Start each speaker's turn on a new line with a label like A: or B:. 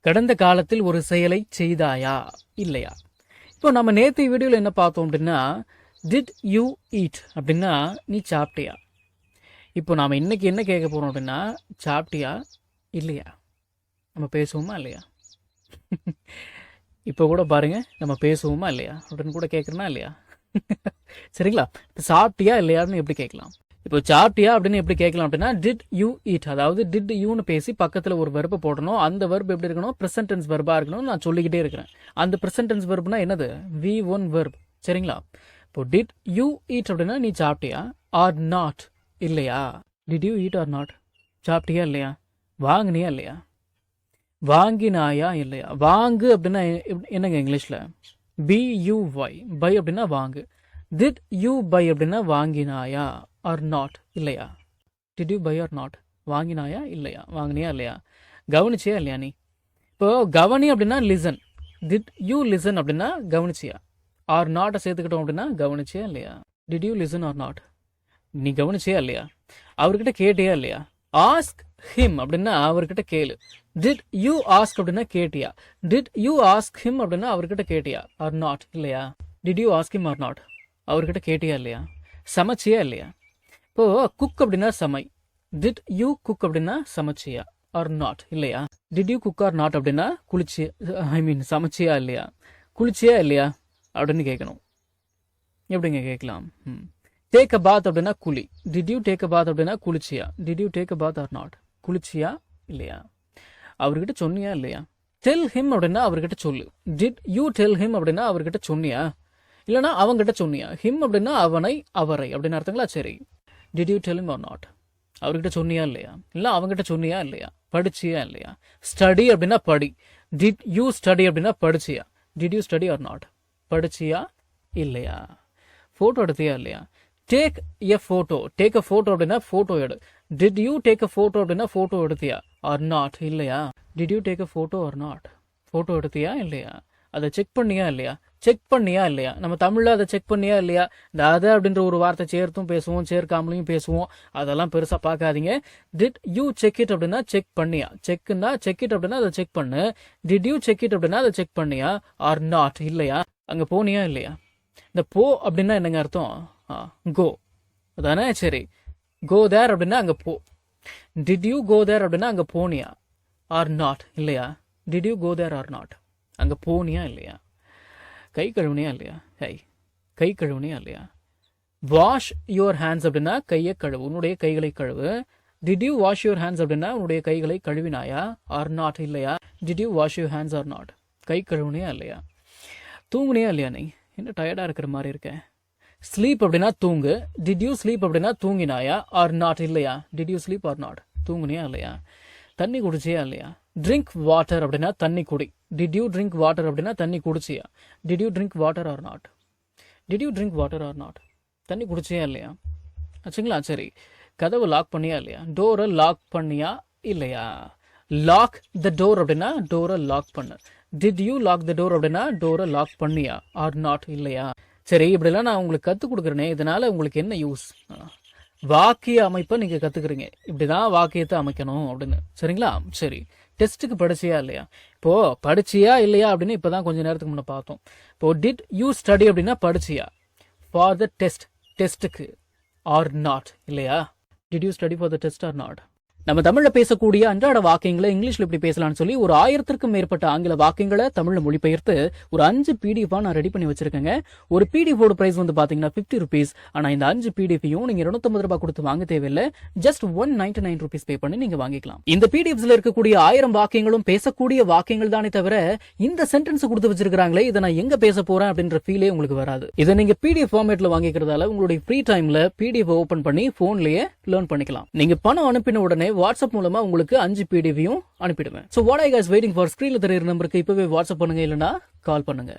A: கடந்த காலத்தில் ஒரு செயலை செய்தாயா இல்லையா? இப்போ நம்ம நேற்று வீடியோவில் என்ன பார்த்தோம் அப்படின்னா, டிட் யூ ஈட் அப்படின்னா நீ சாப்பிட்டியா. இப்போ நாம் இன்னைக்கு என்ன கேட்க போகிறோம் அப்படின்னா, சாப்பிட்டியா இல்லையா? நம்ம பேசுவோமா இல்லையா? இப்போ கூட பாருங்க, நம்ம பேசுவோமா இல்லையா அப்படின்னு கூட கேட்குறனா இல்லையா? சரிங்களா? இப்போ சாப்பிட்டியா இல்லையான்னு எப்படி கேட்கலாம்? இப்போ சாப்பிட்டியா அப்படின்னு எப்படி கேட்கலாம் அப்படின்னா, டிட் யூ ஈட், அதாவது டிட் யூன்னு பேசி பக்கத்தில் ஒரு வெர்பை போடணும். அந்த வெர்ப் எப்படி இருக்கணும்? ப்ரெசன்ட் டென்ஸ் வெர்பா இருக்கணும். நான் சொல்லிக்கிட்டே இருக்கிறேன். அந்த ப்ரெசன்ட் டென்ஸ் வெர்ப்னா என்னது? V1 verb. சரிங்களா? இப்போ டிட் யூ ஈட் அப்படின்னா நீ சாப்பிட்டியா, ஆர் நாட் இல்லையா? Did you eat R not? சாப்பிட்டியா இல்லையா? வாங்கினியா இல்லையா? வாங்கினாயா இல்லையா? வாங்கு அப்படின்னா என்னங்க இங்கிலீஷ்ல? BUY, பை அப்படின்னா வாங்கு. டிட் யூ பை அப்படின்னா வாங்கினாயா ஆர் நாட் இல்லையா? Did you buy or not? வாங்கினாயா இல்லையா? வாங்கினியா இல்லையா? கவனிச்சியா இல்லையா? நீ இப்போ கவனி அப்படின்னா லிசன். டிட் யூ லிசன் அப்படின்னா கவனிச்சியா? ஆர் நாட்டை சேர்த்துக்கிட்டோம் அப்படின்னா கவனிச்சியா இல்லையா? Did you listen or not? நீ கவனிச்சியா இல்லையா? அவர்கிட்ட கேட்டியா இல்லையா? ஆஸ்க் ஹிம் அப்படின்னா அவர்கிட்ட கேளு. டிட் யூ ஆஸ்க் அப்படின்னா கேட்டியா? டிட் யூ ஆஸ்க் ஹிம் அப்படின்னா அவர்கிட்ட கேட்டியா ஆர் நாட் இல்லையா? Did you ask him R not? அவர்கிட்ட கேட்டியா இல்லையா? சமைச்சியா இல்லையா? இப்போ குக் அப்படின்னா சமை. டிட் யூ குக் அப்படின்னா சமைச்சியா ஆர் நாட் இல்லையா? Did you cook R not அப்படின்னா குளிச்சியா, சமைச்சியா இல்லையா? குளிச்சியா இல்லையா அப்படின்னு கேட்கணும். எப்படிங்க கேட்கலாம்? டேக் அ பாத் அப்படின்னா குளி. Did you take a bath அப்படின்னா குளிச்சியா? Did you take a bath or not? குளிச்சியா இல்லையா? அவர்கிட்ட சொன்னியா இல்லையா? டெல் ஹிம் அப்படின்னா அவர்கிட்ட சொல்லு. டிட் யூ டெல் ஹிம் அப்படின்னா அவர்கிட்ட சொன்னியா, இல்லைனா அவங்கிட்ட சொன்னியா? ஹிம் அப்படின்னா அவனை அவரை அப்படின்னு அர்த்தங்களா? சரி, did you tell him R not? அவர்கிட்ட சொன்னியா இல்லையா, இல்லை அவங்ககிட்ட சொன்னியா இல்லையா? படிச்சியா இல்லையா? ஸ்டடி அப்படின்னா படி. டிட் யூ ஸ்டடி அப்படின்னா படிச்சியா? Did you study or not? படிச்சியா இல்லையா? ஃபோட்டோ எடுத்தியா இல்லையா? Take a photo. Take a photo அப்படின்னா ஃபோட்டோ எடு. Did you take a photo அப்படின்னா ஃபோட்டோ எடுத்தியா ஆர் நாட் இல்லையா? Did you take a photo or not? Photo எடுத்தியா இல்லையா? அதை செக் பண்ணியா இல்லையா? செக் பண்ணியா இல்லையா? நம்ம தமிழில் அதை செக் பண்ணியா இல்லையா, இந்த அதை அப்படின்ற ஒரு வார்த்தை சேர்த்தும் பேசுவோம், சேர்க்காமலையும் பேசுவோம். அதெல்லாம் பெருசாக பார்க்காதீங்க. டிட் யூ செக் இட் அப்படின்னா செக் பண்ணியா. செக்னா செக் இட் அப்படின்னா அதை செக் பண்ணு. டிட் யூ செக் இட் அப்படின்னா அதை செக் பண்ணியா ஆர் நாட் இல்லையா? அங்கே போனியா இல்லையா? இந்த போ அப்படின்னா என்னங்க அர்த்தம்? கோ அதானே? சரி, கோ தேர் அப்படின்னா அங்கே போ. டிட் யூ கோ தேர் அப்படின்னா அங்கே போனியா ஆர் நாட் இல்லையா? Did you go there or not? அங்கே போனியா இல்லையா? கை கழுவுனியா இல்லையா? கை கழுவுனியா இல்லையா? வாஷ் யுவர் ஹேண்ட்ஸ் அப்படின்னா கையை கழுவு, உன்னுடைய கைகளை கழுவு. Did you wash your hands அப்படின்னா உன்னுடைய கைகளை கழுவினாயா ஆர் நாட் இல்லையா? Did you wash your hands or not? கை கழுவுனியா இல்லையா? தூங்குனியா இல்லையா? நீ என்ன டயர்டாக இருக்கிற மாதிரி இருக்க? ஸ்லீப் அப்படின்னா தூங்கு. டிட் யூ ஸ்லீப் அப்படின்னா தூங்கினாயா ஆர் நாட் இல்லையா? Did you sleep or not? தூங்குனியா இல்லையா? தண்ணி குடிச்சியா இல்லையா? ட்ரிங்க் வாட்டர் அப்படின்னா தண்ணி குடி. டிட் யூ ட்ரிங்க் வாட்டர் அப்படின்னா தண்ணி குடிச்சியா? Did you drink water or not? Did you drink water or not? தண்ணி குடிச்சியா இல்லையா? ஆச்சுங்களா? சரி, கதவை லாக் பண்ணியா இல்லையா? டோரை லாக் பண்ணியா இல்லையா? லாக் த டோர் அப்படின்னா டோரை லாக் பண்ணு. Did you lock the door அப்படின்னா டோரை லாக் பண்ணியா ஆர் நாட் இல்லையா? சரி, இப்படிலாம் நான் உங்களுக்கு கற்றுக் கொடுக்குறேனே, இதனால உங்களுக்கு என்ன யூஸ்? வாக்கிய அமைப்பை நீங்கள் கற்றுக்குறீங்க, இப்படிதான் வாக்கியத்தை அமைக்கணும் அப்படின்னு. சரிங்களா? சரி, டெஸ்ட்டுக்கு படிச்சியா இல்லையா? இப்போ படிச்சியா இல்லையா அப்படின்னு இப்போதான் கொஞ்ச நேரத்துக்கு முன்னே பார்த்தோம். இப்போ டிட் யூ ஸ்டடி அப்படின்னா படிச்சியா ஃபார் த டெஸ்ட், டெஸ்ட்டுக்கு ஆர் நாட் இல்லையா? Did you study for the test or not? நம்ம தமிழ்ல பேசக்கூடிய அன்றாட வாக்கியங்களை இங்கிலீஷ்ல இப்படி பேசலாம்னு சொல்லி ஒரு 1000க்கும் மேற்பட்ட ஆங்கில வாக்கியங்களை தமிழ்ல மொழிபெயர்த்து ஒரு 5 PDF நான் ரெடி பண்ணி வச்சிருக்கேங்க. ஒரு PDF ஓட பிரைஸ் வந்து பாத்தீங்கன்னா 50 rupees. ஆனா இந்த 5 PDFையும் நீங்க 250 ரூபாய் கொடுத்து வாங்க தேவையில்லை. ஜஸ்ட் 199 rupees பே பண்ணி நீங்க வாங்கிக்கலாம். இந்த PDFஸ்ல இருக்கக்கூடிய 1000 வாக்கியங்களும் பேசக்கூடிய வாக்கியங்கள் தானே தவிர இந்த சென்டென்ஸ் கொடுத்து வச்சிருக்காங்களே, இதை நான் எங்க பேச போறேன் அப்படின்ற ஃபீலே உங்களுக்கு வராது. இதை நீங்க PDF ஃபார்மேட்ல வாங்கிக்கிறதால உங்களுடைய ஃப்ரீ டைம்ல PDF ஓபன் பண்ணி போன்லயே லேர்ன் பண்ணிக்கலாம். நீங்க பணம் அனுப்பின உடனே வாட்ஸ்அப் மூலமா உங்களுக்கு 5 PDFையும் அனுப்பிடுவேன். So what are you guys waiting for? ஸ்கிரீன்ல தெரியுற நம்பருக்கு இப்பவே வாட்ஸ்அப் பண்ணுங்க, இல்லனா கால் பண்ணுங்க.